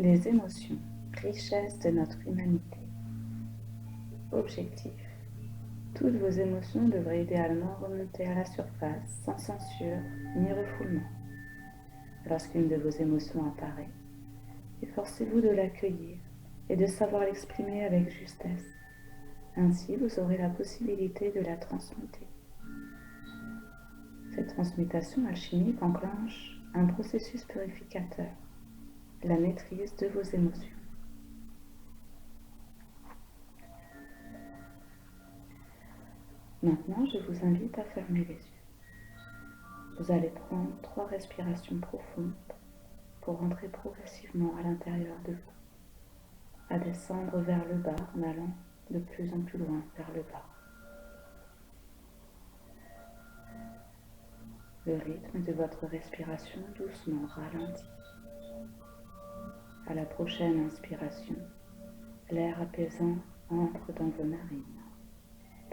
Les émotions, richesse de notre humanité. Objectif. Toutes vos émotions devraient idéalement remonter à la surface sans censure ni refoulement. Lorsqu'une de vos émotions apparaît, efforcez-vous de l'accueillir et de savoir l'exprimer avec justesse. Ainsi, vous aurez la possibilité de la transmuter. Cette transmutation alchimique enclenche un processus purificateur, la maîtrise de vos émotions. Maintenant, je vous invite à fermer les yeux. Vous allez prendre 3 respirations profondes pour rentrer progressivement à l'intérieur de vous, à descendre vers le bas en allant de plus en plus loin vers le bas. Le rythme de votre respiration doucement ralentit. À la prochaine inspiration, l'air apaisant entre dans vos narines,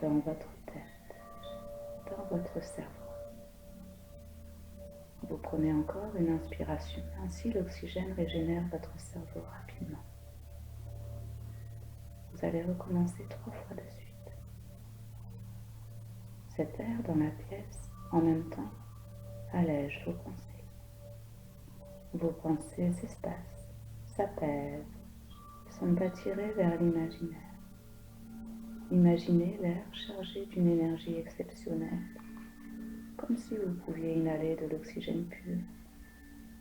dans votre tête, dans votre cerveau. Vous prenez encore une inspiration, ainsi l'oxygène régénère votre cerveau rapidement. Vous allez recommencer 3 fois de suite. Cet air dans la pièce, en même temps, allège vos pensées. Vos pensées s'espacent, s'apaisent, sont attirées vers l'imaginaire. Imaginez l'air chargé d'une énergie exceptionnelle, comme si vous pouviez inhaler de l'oxygène pur,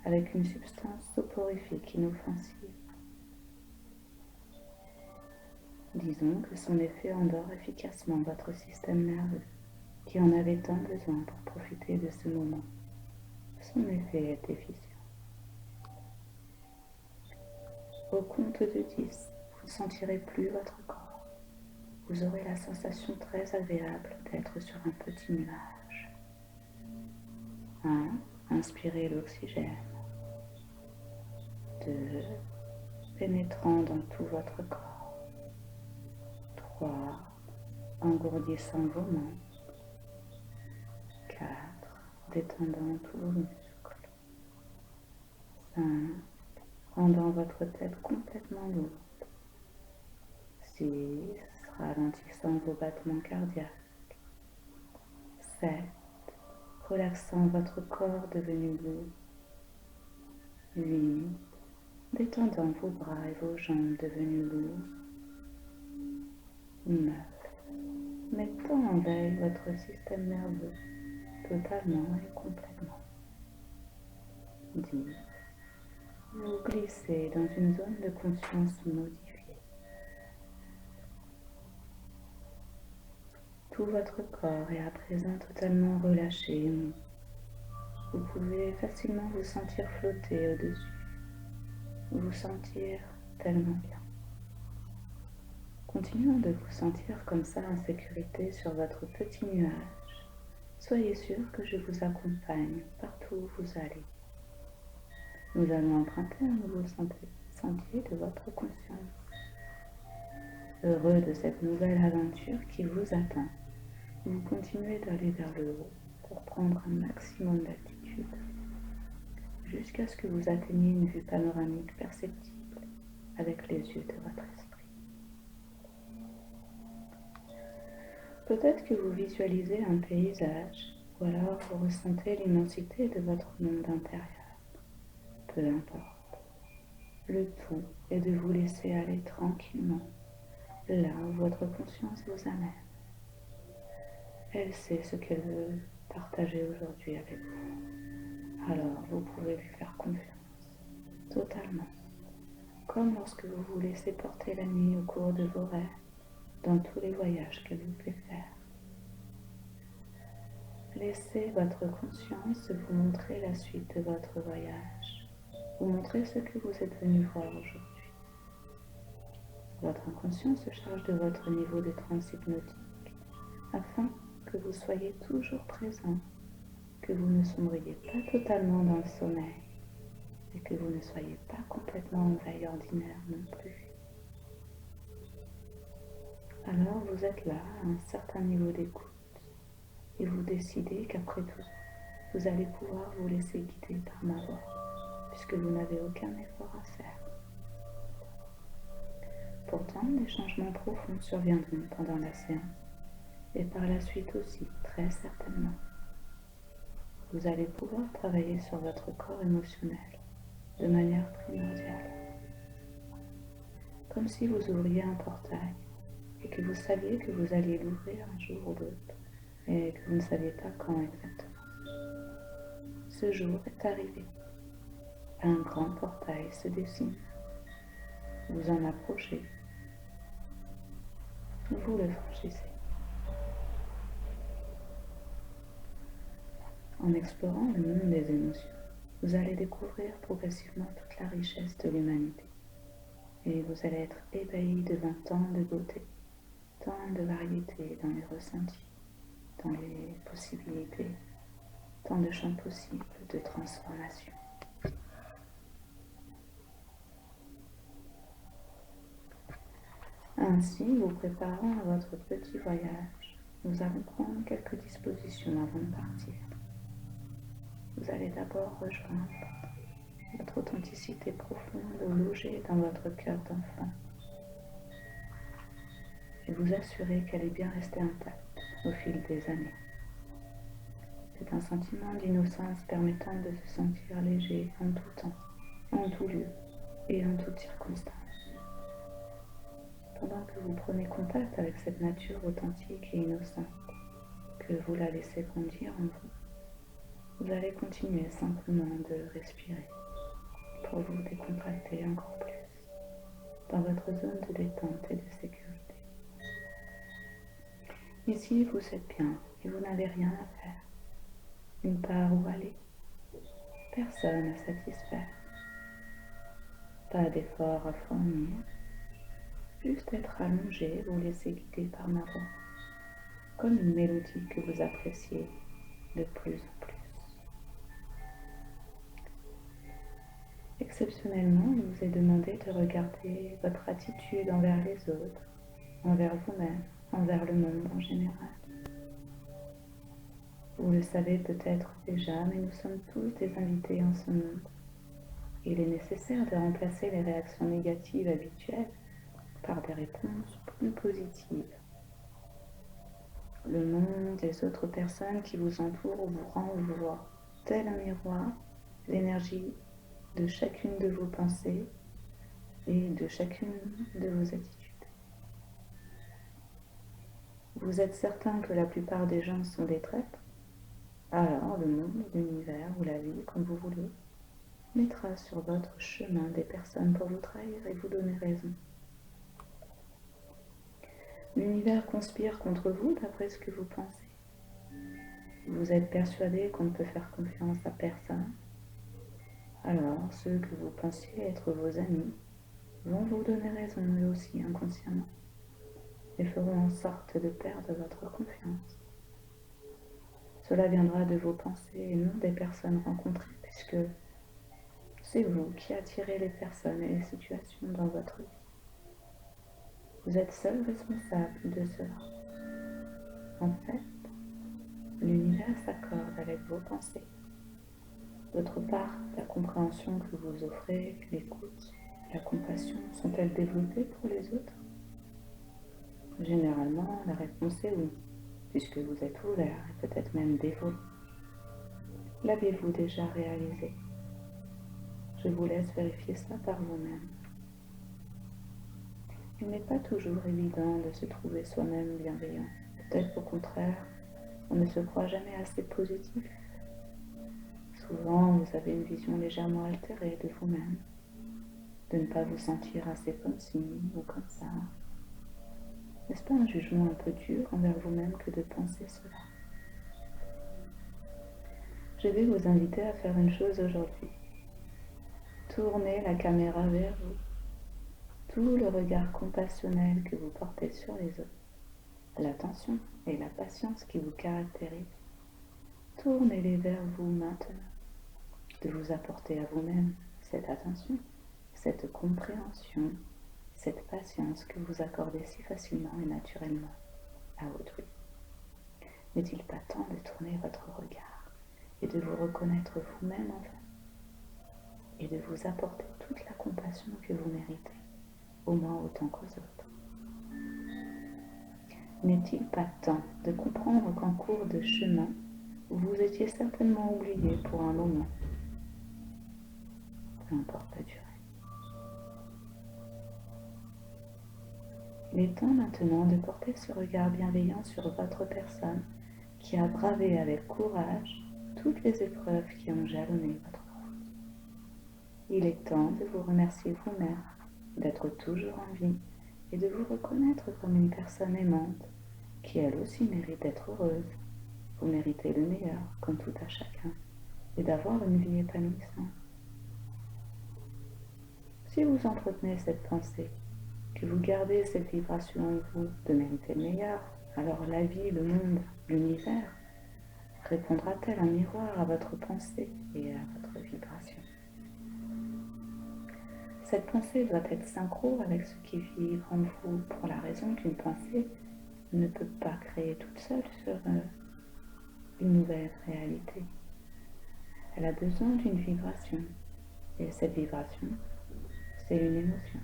avec une substance soporifique inoffensive. Disons que son effet endort efficacement votre système nerveux, qui en avait tant besoin pour profiter de ce moment. Son effet est efficient. Au compte de 10, vous ne sentirez plus votre corps. Vous aurez la sensation très agréable d'être sur un petit nuage. 1. Inspirez l'oxygène. 2. Pénétrant dans tout votre corps. 3. Engourdissant vos membres. 4. Détendant tous vos muscles. 5. Rendant votre tête complètement lourde. 6. Ralentissant vos battements cardiaques. 7. Relaxant votre corps devenu lourd. 8. Détendant vos bras et vos jambes devenus lourds. 9. Mettant en veille votre système nerveux, totalement et complètement. 10. Vous glissez dans une zone de conscience modifiée. Tout votre corps est à présent totalement relâché et mou. Vous pouvez facilement vous sentir flotter au-dessus, vous sentir tellement bien. Continuant de vous sentir comme ça en sécurité sur votre petit nuage, soyez sûr que je vous accompagne partout où vous allez. Nous allons emprunter un nouveau sentier de votre conscience. Heureux de cette nouvelle aventure qui vous attend, vous continuez d'aller vers le haut pour prendre un maximum d'altitude, jusqu'à ce que vous atteigniez une vue panoramique perceptible avec les yeux de votre esprit. Peut-être que vous visualisez un paysage, ou alors vous ressentez l'immensité de votre monde intérieur. Peu importe. Le tout est de vous laisser aller tranquillement, là où votre conscience vous amène. Elle sait ce qu'elle veut partager aujourd'hui avec vous. Alors vous pouvez lui faire confiance, totalement. Comme lorsque vous vous laissez porter la nuit au cours de vos rêves, dans tous les voyages qu'elle vous fait faire. Laissez votre conscience vous montrer la suite de votre voyage, vous montrer ce que vous êtes venu voir aujourd'hui. Votre inconscient se charge de votre niveau de transe hypnotique, afin que vous soyez toujours présent, que vous ne sombriez pas totalement dans le sommeil et que vous ne soyez pas complètement en veille ordinaire non plus. Alors vous êtes là à un certain niveau d'écoute et vous décidez qu'après tout, vous allez pouvoir vous laisser guider par ma voix puisque vous n'avez aucun effort à faire. Pourtant, des changements profonds surviendront pendant la séance et par la suite aussi, très certainement. Vous allez pouvoir travailler sur votre corps émotionnel de manière primordiale. Comme si vous ouvriez un portail et que vous saviez que vous alliez l'ouvrir un jour ou l'autre et que vous ne saviez pas quand exactement. Ce jour est arrivé. Un grand portail se dessine. Vous en approchez. Vous le franchissez. En explorant le monde des émotions, vous allez découvrir progressivement toute la richesse de l'humanité. Et vous allez être ébahi devant tant de beauté, tant de variété dans les ressentis, dans les possibilités, tant de champs possibles de transformation. Ainsi, vous préparant à votre petit voyage, nous allons prendre quelques dispositions avant de partir. Vous allez d'abord rejoindre votre authenticité profonde logée dans votre cœur d'enfant et vous assurer qu'elle est bien restée intacte au fil des années. C'est un sentiment d'innocence permettant de se sentir léger en tout temps, en tout lieu et en toute circonstance. Pendant que vous prenez contact avec cette nature authentique et innocente, que vous la laissez grandir en vous, vous allez continuer simplement de respirer pour vous décontracter encore plus dans votre zone de détente et de sécurité. Ici, vous êtes bien et vous n'avez rien à faire, nulle part où aller, personne à satisfaire, pas d'effort à fournir, juste être allongé, vous laisser guider par ma voix, comme une mélodie que vous appréciez de plus en plus. Exceptionnellement, il vous est demandé de regarder votre attitude envers les autres, envers vous-même, envers le monde en général. Vous le savez peut-être déjà, mais nous sommes tous des invités en ce monde. Il est nécessaire de remplacer les réactions négatives habituelles par des réponses plus positives. Le monde, les autres personnes qui vous entourent vous renvoient, tel un miroir, l'énergie de chacune de vos pensées et de chacune de vos attitudes. Vous êtes certain que la plupart des gens sont des traîtres? Alors le monde, l'univers ou la vie, comme vous voulez, mettra sur votre chemin des personnes pour vous trahir et vous donner raison. L'univers conspire contre vous d'après ce que vous pensez. Vous êtes persuadé qu'on ne peut faire confiance à personne. Alors ceux que vous pensiez être vos amis vont vous donner raison eux aussi inconsciemment et feront en sorte de perdre votre confiance. Cela viendra de vos pensées et non des personnes rencontrées, puisque c'est vous qui attirez les personnes et les situations dans votre vie. Vous êtes seul responsable de cela. En fait, l'univers s'accorde avec vos pensées. D'autre part, la compréhension que vous offrez, l'écoute, la compassion sont-elles développées pour les autres? Généralement, la réponse est oui, puisque vous êtes ouvert et peut-être même dévolu. L'avez-vous déjà réalisé? Je vous laisse vérifier ça par vous-même. Il n'est pas toujours évident de se trouver soi-même bienveillant. Peut-être au contraire, on ne se croit jamais assez positif. Souvent, vous avez une vision légèrement altérée de vous-même, de ne pas vous sentir assez comme ci ou comme ça. N'est-ce pas un jugement un peu dur envers vous-même que de penser cela? Je vais vous inviter à faire une chose aujourd'hui. Tournez la caméra vers vous. Tout le regard compassionnel que vous portez sur les autres, l'attention et la patience qui vous caractérisent, tournez-les vers vous maintenant, de vous apporter à vous-même cette attention, cette compréhension, cette patience que vous accordez si facilement et naturellement à autrui. N'est-il pas temps de tourner votre regard et de vous reconnaître vous-même enfin, et de vous apporter toute la compassion que vous méritez au moins autant qu'aux autres. N'est-il pas temps de comprendre qu'en cours de chemin, vous étiez certainement oublié pour un moment, peu importe la durée. Il est temps maintenant de porter ce regard bienveillant sur votre personne qui a bravé avec courage toutes les épreuves qui ont jalonné votre route. Il est temps de vous remercier vous-même d'être toujours en vie et de vous reconnaître comme une personne aimante qui elle aussi mérite d'être heureuse. Vous méritez le meilleur, comme tout à chacun, et d'avoir une vie épanouissante. Si vous entretenez cette pensée, que vous gardez cette vibration en vous de mériter le meilleur, alors la vie, le monde, l'univers répondra-t-elle en miroir à votre pensée et à votre vibration. Cette pensée doit être synchro avec ce qui vibre en vous pour la raison qu'une pensée ne peut pas créer toute seule sur une nouvelle réalité. Elle a besoin d'une vibration et cette vibration, c'est une émotion.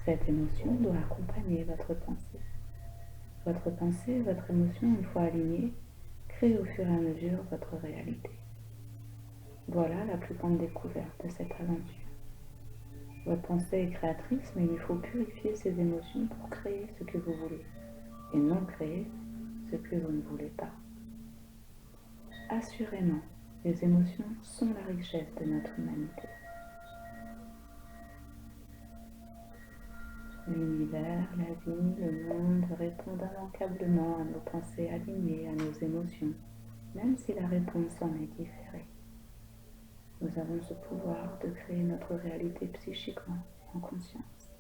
Cette émotion doit accompagner votre pensée. Votre pensée et votre émotion, une fois alignées, créent au fur et à mesure votre réalité. Voilà la plus grande découverte de cette aventure. Votre pensée est créatrice, mais il faut purifier ses émotions pour créer ce que vous voulez, et non créer ce que vous ne voulez pas. Assurément, les émotions sont la richesse de notre humanité. L'univers, la vie, le monde répondent immanquablement à nos pensées alignées, à nos émotions, même si la réponse en est différée. Nous avons ce pouvoir de créer notre réalité psychiquement, en conscience.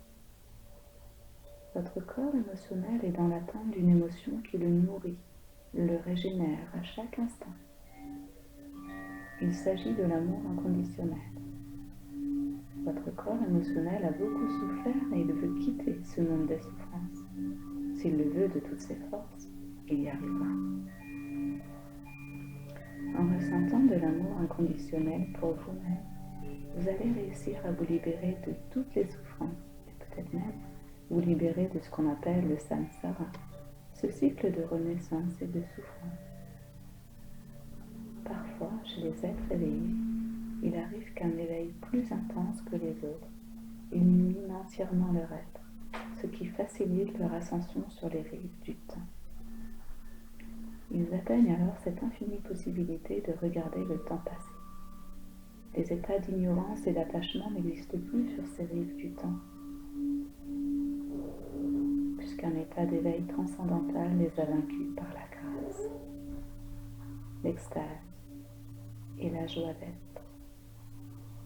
Votre corps émotionnel est dans l'attente d'une émotion qui le nourrit, le régénère à chaque instant. Il s'agit de l'amour inconditionnel. Votre corps émotionnel a beaucoup souffert et il veut quitter ce monde des souffrances. S'il le veut de toutes ses forces, il y arrivera. En ressentant de l'amour inconditionnel pour vous-même, vous allez réussir à vous libérer de toutes les souffrances et peut-être même vous libérer de ce qu'on appelle le samsara, ce cycle de renaissance et de souffrance. Parfois, chez les êtres éveillés, il arrive qu'un éveil plus intense que les autres illumine entièrement leur être, ce qui facilite leur ascension sur les rives du temps. Ils atteignent alors cette infinie possibilité de regarder le temps passer. Les états d'ignorance et d'attachement n'existent plus sur ces rives du temps, puisqu'un état d'éveil transcendantal les a vaincus par la grâce, l'extase et la joie d'être,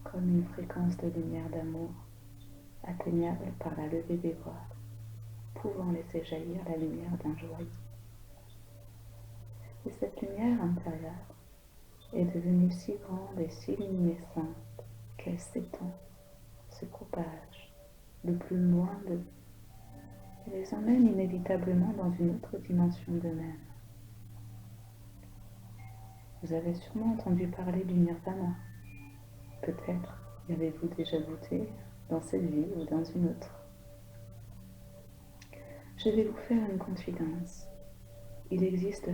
comme une fréquence de lumière d'amour, atteignable par la levée des voiles, pouvant laisser jaillir la lumière d'un joyau. Et cette lumière intérieure est devenue si grande et si luminescente qu'elle s'étend, se propage le plus loin d'eux et les emmène inévitablement dans une autre dimension d'eux-mêmes. Vous avez sûrement entendu parler du nirvana. Peut-être y avez-vous déjà goûté dans cette vie ou dans une autre. Je vais vous faire une confidence. Il existe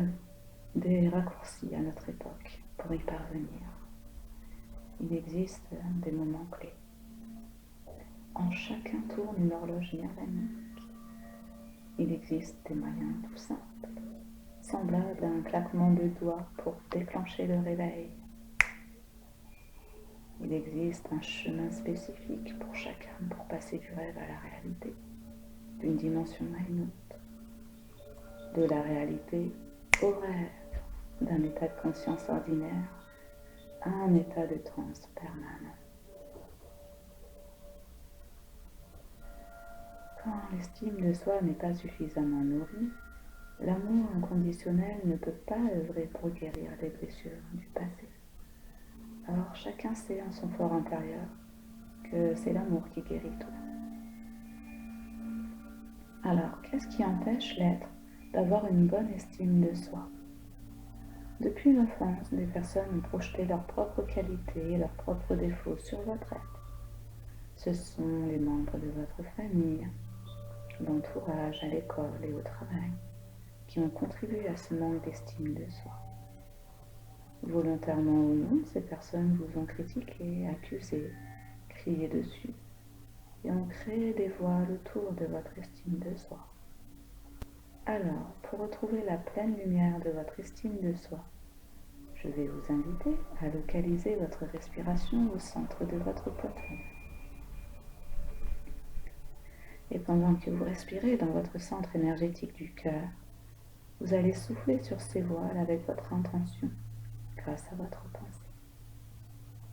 des raccourcis à notre époque pour y parvenir. Il existe des moments clés. En chacun tourne une horloge nirvanique. Il existe des moyens tout simples, semblables à un claquement de doigts pour déclencher le réveil. Il existe un chemin spécifique pour chacun pour passer du rêve à la réalité, d'une dimension à une autre, de la réalité au rêve, d'un état de conscience ordinaire à un état de transe permanent. Quand l'estime de soi n'est pas suffisamment nourrie, l'amour inconditionnel ne peut pas œuvrer pour guérir les blessures du passé. Alors chacun sait en son fort intérieur que c'est l'amour qui guérit tout. Alors, qu'est-ce qui empêche l'être d'avoir une bonne estime de soi? Depuis l'enfance, des personnes ont projeté leurs propres qualités et leurs propres défauts sur votre être, Ce sont les membres de votre famille, l'entourage à l'école et au travail qui ont contribué à ce manque d'estime de soi. Volontairement ou non, ces personnes vous ont critiqué, accusé, crié dessus et ont créé des voiles autour de votre estime de soi. Alors, pour retrouver la pleine lumière de votre estime de soi, je vais vous inviter à localiser votre respiration au centre de votre poitrine. Et pendant que vous respirez dans votre centre énergétique du cœur, vous allez souffler sur ces voiles avec votre intention, grâce à votre pensée.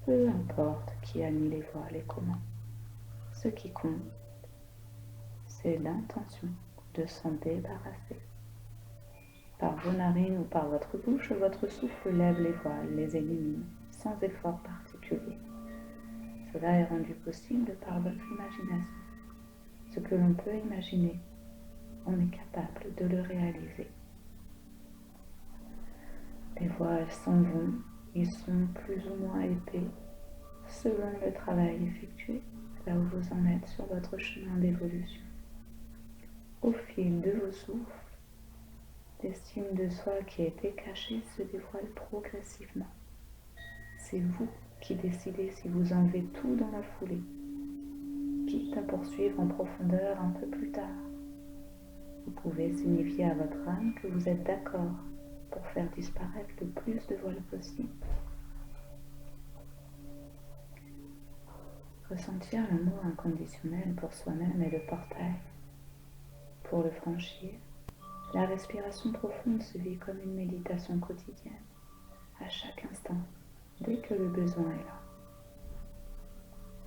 Peu importe qui a mis les voiles et comment. Ce qui compte, c'est l'intention de s'en débarrasser. Par vos narines ou par votre bouche, votre souffle lève les voiles, les élimine, sans effort particulier. Cela est rendu possible par votre imagination. Ce que l'on peut imaginer, on est capable de le réaliser. Les voiles s'en vont, ils sont plus ou moins épais, selon le travail effectué, là où vous en êtes sur votre chemin d'évolution. Au fil de vos souffles, l'estime de soi qui était cachée se dévoile progressivement. C'est vous qui décidez si vous enlevez tout dans la foulée, quitte à poursuivre en profondeur un peu plus tard. Vous pouvez signifier à votre âme que vous êtes d'accord pour faire disparaître le plus de voiles possible. Ressentir l'amour inconditionnel pour soi-même est le portail. Pour le franchir, la respiration profonde se vit comme une méditation quotidienne, à chaque instant, dès que le besoin est là.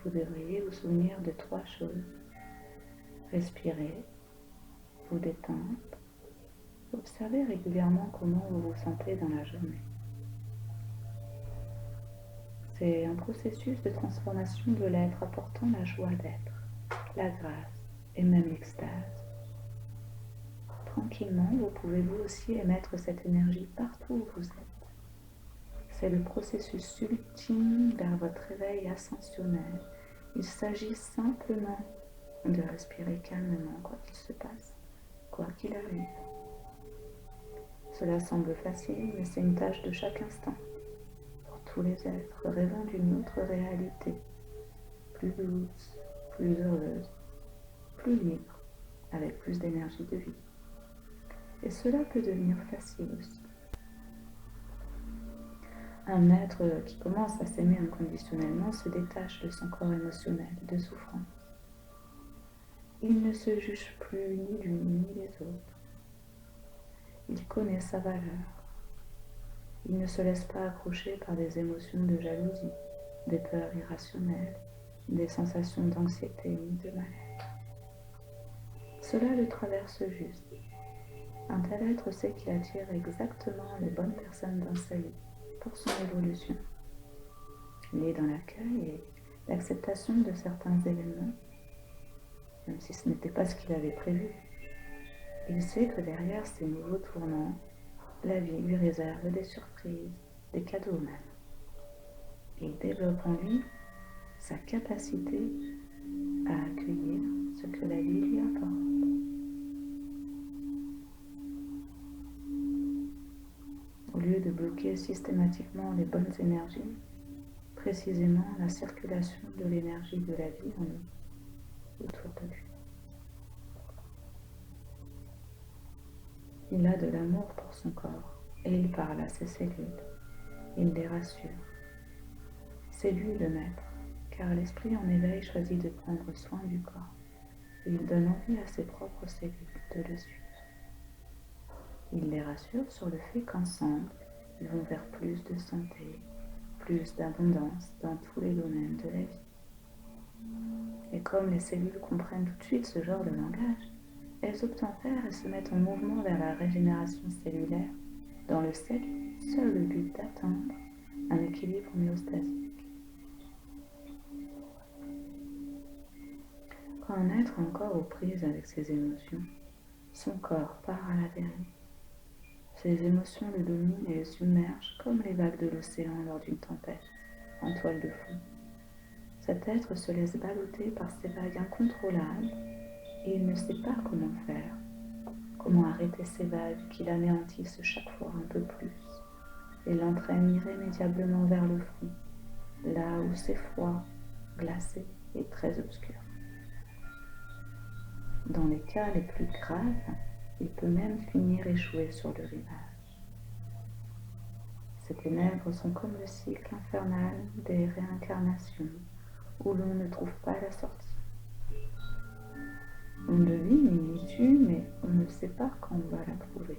Vous devriez vous souvenir de 3 choses. Respirer, vous détendre, observez régulièrement comment vous vous sentez dans la journée. C'est un processus de transformation de l'être apportant la joie d'être, la grâce et même l'extase. Tranquillement, vous pouvez vous aussi émettre cette énergie partout où vous êtes. C'est le processus ultime vers votre réveil ascensionnel. Il s'agit simplement de respirer calmement quoi qu'il se passe, quoi qu'il arrive. Cela semble facile, mais c'est une tâche de chaque instant. Pour tous les êtres rêvant d'une autre réalité, plus douce, plus heureuse, plus libre, avec plus d'énergie de vie. Et cela peut devenir facile aussi. Un être qui commence à s'aimer inconditionnellement se détache de son corps émotionnel de souffrance. Il ne se juge plus ni lui ni les autres. Il connaît sa valeur. Il ne se laisse pas accrocher par des émotions de jalousie, des peurs irrationnelles, des sensations d'anxiété ni de mal-être. Cela le traverse juste. Un tel être sait qu'il attire exactement les bonnes personnes dans sa vie pour son évolution. Il est dans l'accueil et l'acceptation de certains événements, même si ce n'était pas ce qu'il avait prévu. Il sait que derrière ces nouveaux tournants, la vie lui réserve des surprises, des cadeaux même. Il développe en lui sa capacité à accueillir ce que la vie lui apporte. Au lieu de bloquer systématiquement les bonnes énergies, précisément la circulation de l'énergie de la vie en lui, autour de lui. Il a de l'amour pour son corps et il parle à ses cellules. Il les rassure. C'est lui le maître, car l'esprit en éveil choisit de prendre soin du corps et il donne envie à ses propres cellules de le suivre. Il les rassure sur le fait qu'ensemble, ils vont vers plus de santé, plus d'abondance dans tous les domaines de la vie. Et comme les cellules comprennent tout de suite ce genre de langage, elles obtempèrent et se mettent en mouvement vers la régénération cellulaire, dans le seul but d'atteindre un équilibre homéostasique. Quand un être est encore aux prises avec ses émotions, son corps part à la dérive. Ces émotions le dominent et le submergent comme les vagues de l'océan lors d'une tempête, en toile de fond. Cet être se laisse balloter par ces vagues incontrôlables et il ne sait pas comment faire, comment arrêter ces vagues qui l'anéantissent chaque fois un peu plus et l'entraînent irrémédiablement vers le fond, là où c'est froid, glacé et très obscur. Dans les cas les plus graves, il peut même finir échoué sur le rivage. Ces ténèbres sont comme le cycle infernal des réincarnations où l'on ne trouve pas la sortie. On devine une issue, mais on ne sait pas quand on va la trouver.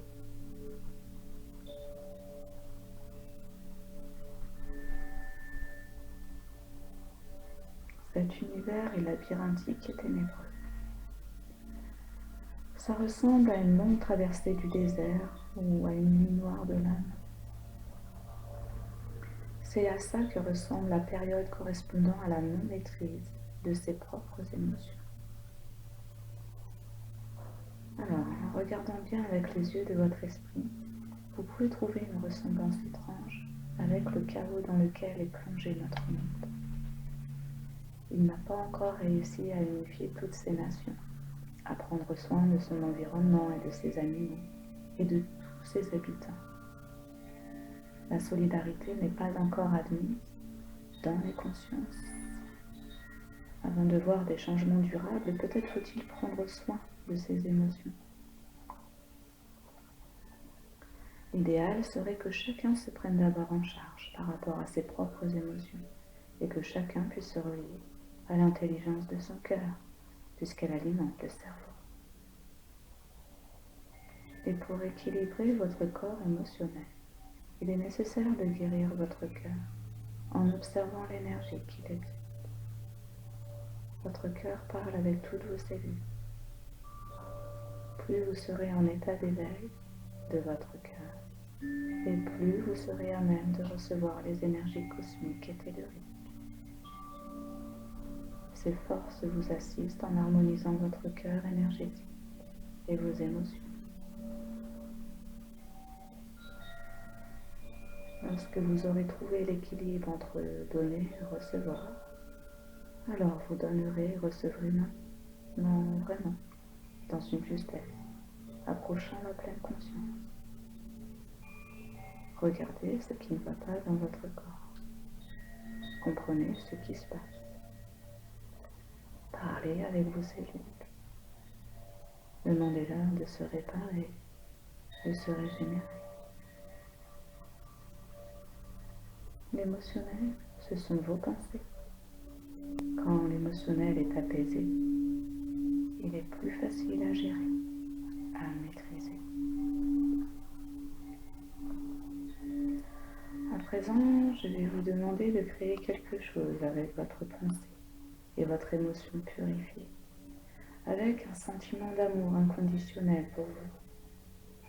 Cet univers est labyrinthique et ténébreux. Ça ressemble à une longue traversée du désert ou à une nuit noire de l'âme. C'est à ça que ressemble la période correspondant à la non-maîtrise de ses propres émotions. Alors, en regardant bien avec les yeux de votre esprit, vous pouvez trouver une ressemblance étrange avec le chaos dans lequel est plongé notre monde. Il n'a pas encore réussi à unifier toutes ces nations, à prendre soin de son environnement et de ses animaux, et de tous ses habitants. La solidarité n'est pas encore admise dans les consciences. Avant de voir des changements durables, peut-être faut-il prendre soin de ses émotions. L'idéal serait que chacun se prenne d'abord en charge par rapport à ses propres émotions et que chacun puisse se relier à l'intelligence de son cœur, puisqu'elle alimente le cerveau. Et pour équilibrer votre corps émotionnel, il est nécessaire de guérir votre cœur en observant l'énergie qui l'existe. Votre cœur parle avec toutes vos cellules. Plus vous serez en état d'éveil de votre cœur, et plus vous serez à même de recevoir les énergies cosmiques et telluriques. Ces forces vous assistent en harmonisant votre cœur énergétique et vos émotions. Lorsque vous aurez trouvé l'équilibre entre donner et recevoir, alors vous donnerez et recevrez non vraiment, dans une justesse, approchant la pleine conscience. Regardez ce qui ne va pas dans votre corps. Comprenez ce qui se passe. Parlez avec vos cellules. Demandez-leur de se réparer, de se régénérer. L'émotionnel, ce sont vos pensées. Quand l'émotionnel est apaisé, il est plus facile à gérer, à maîtriser. À présent, je vais vous demander de créer quelque chose avec votre pensée et votre émotion purifiée, avec un sentiment d'amour inconditionnel pour vous.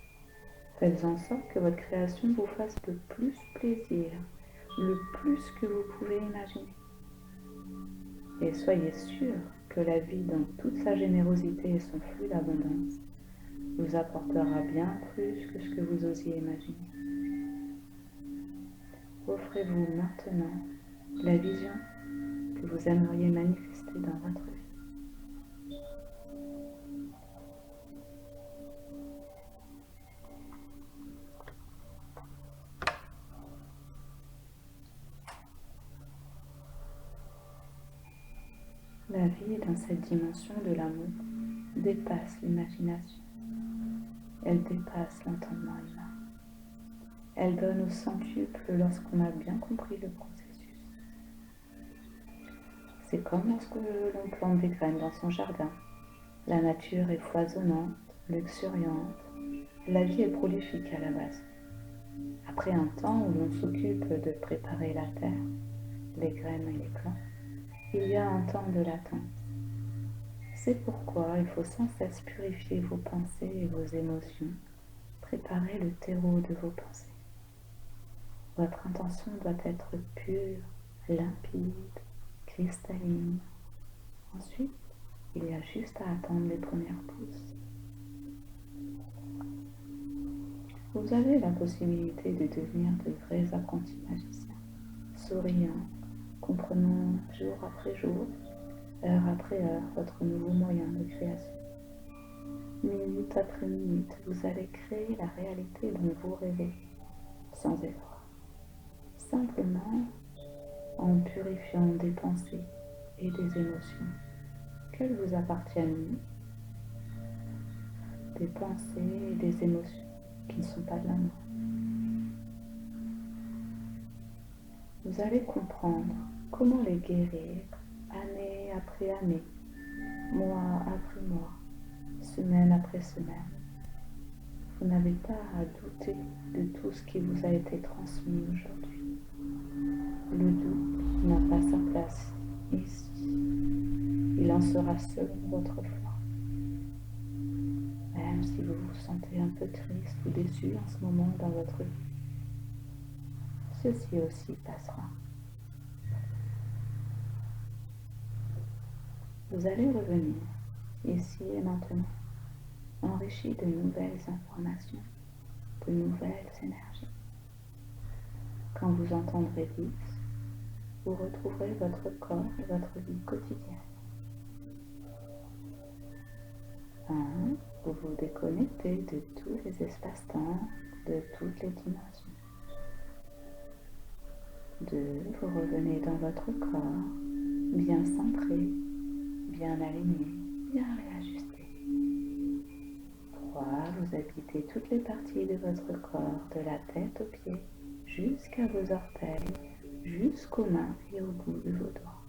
Faites en sorte que votre création vous fasse le plus plaisir, le plus que vous pouvez imaginer. Et soyez sûr que la vie, dans toute sa générosité et son flux d'abondance, vous apportera bien plus que ce que vous osiez imaginer. Offrez-vous maintenant la vision que vous aimeriez manifester dans votre vie. La vie dans cette dimension de l'amour dépasse l'imagination. Elle dépasse l'entendement humain. Elle donne au centuple lorsqu'on a bien compris le processus. C'est comme lorsque l'on plante des graines dans son jardin. La nature est foisonnante, luxuriante. La vie est prolifique à la base. Après un temps où l'on s'occupe de préparer la terre, les graines et les plants, il y a un temps de latence. C'est pourquoi il faut sans cesse purifier vos pensées et vos émotions, préparer le terreau de vos pensées. Votre intention doit être pure, limpide, cristalline. Ensuite, il y a juste à attendre les premières pousses. Vous avez la possibilité de devenir de vrais apprentis magiciens, souriants, comprenant jour après jour, heure après heure, votre nouveau moyen de création. Minute après minute, vous allez créer la réalité dont vous rêvez, sans effort. Simplement en purifiant des pensées et des émotions, qu'elles vous appartiennent, des pensées et des émotions qui ne sont pas de l'amour. Vous allez comprendre comment les guérir année après année, mois après mois, semaine après semaine. Vous n'avez pas à douter de tout ce qui vous a été transmis aujourd'hui. Le doute n'a pas sa place ici. Il en sera selon votre foi. Même si vous vous sentez un peu triste ou déçu en ce moment dans votre vie, ceci aussi passera. Vous allez revenir, ici et maintenant, enrichi de nouvelles informations, de nouvelles énergies. Quand vous entendrez 10, vous retrouverez votre corps et votre vie quotidienne. 1, vous vous déconnectez de tous les espaces-temps, de toutes les dimensions. 2, vous revenez dans votre corps, bien centré, bien aligné, bien réajusté. 3, vous habitez toutes les parties de votre corps, de la tête aux pieds, jusqu'à vos orteils, jusqu'aux mains et au bout de vos doigts.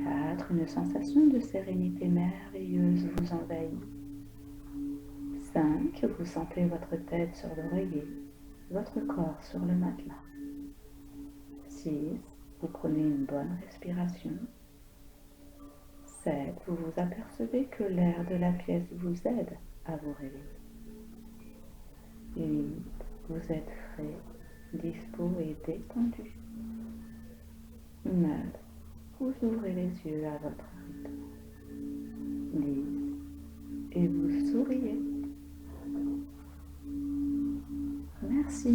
4, une sensation de sérénité merveilleuse vous envahit. 5, vous sentez votre tête sur l'oreiller, votre corps sur le matelas. 6, vous prenez une bonne respiration. 7, vous vous apercevez que l'air de la pièce vous aide à vous réveiller. 8, vous êtes frais, dispo et détendu. 9, vous ouvrez les yeux à votre rythme. 10, et vous souriez. Merci.